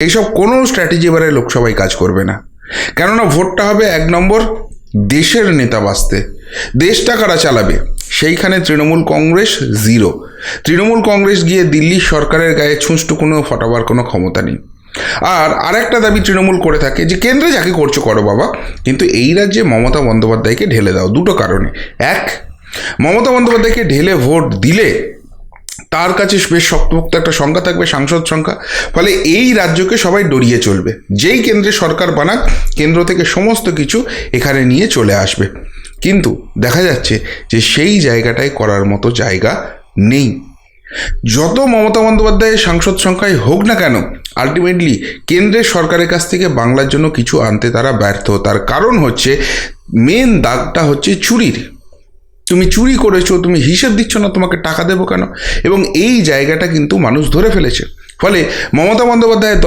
এইসব কোনো স্ট্র্যাটেজি এবারে লোকসভায় কাজ করবে না। কেননা ভোটটা হবে 1 নম্বর দেশের নেতা বাঁচতে। দেশটা কারা চালাবে সেইখানে তৃণমূল কংগ্রেস জিরো। তৃণমূল কংগ্রেস গিয়ে দিল্লির সরকারের গায়ে ছুঁচটুকুনো ফটাবার কোনো ক্ষমতা নেই। আর আরেকটা দাবি তৃণমূল করে থাকে যে কেন্দ্রে যাকে করছো করো বাবা, কিন্তু এই রাজ্যে মমতা বন্দ্যোপাধ্যায়কে ঢেলে দাও। দুটো কারণে। এক, মমতা বন্দ্যোপাধ্যায়কে ঢেলে ভোট দিলে তার কাছে বেশ শক্তপোক্ত একটা সংখ্যা থাকবে, সাংসদ সংখ্যা। ফলে এই রাজ্যকে সবাই ডরিয়ে চলবে। যেই কেন্দ্রে সরকার বানাক, কেন্দ্র থেকে সমস্ত কিছু এখানে নিয়ে চলে আসবে। কিন্তু দেখা যাচ্ছে যে সেই জায়গাটাই করার মতো জায়গা নেই। যত মমতা বন্দ্যোপাধ্যায়ের সাংসদ সংখ্যায় হোক না কেন, আলটিমেটলি কেন্দ্রের সরকারের কাছ থেকে বাংলার জন্য কিছু আনতে তারা ব্যর্থ। তার কারণ হচ্ছে, মেন দাগটা হচ্ছে চুরির। তুমি চুরি করেছো, তুমি হিসেব দিচ্ছ না, তোমাকে টাকা দেবো কেন? এবং এই জায়গাটা কিন্তু মানুষ ধরে ফেলেছে। ফলে মমতা বন্দ্যোপাধ্যায়ের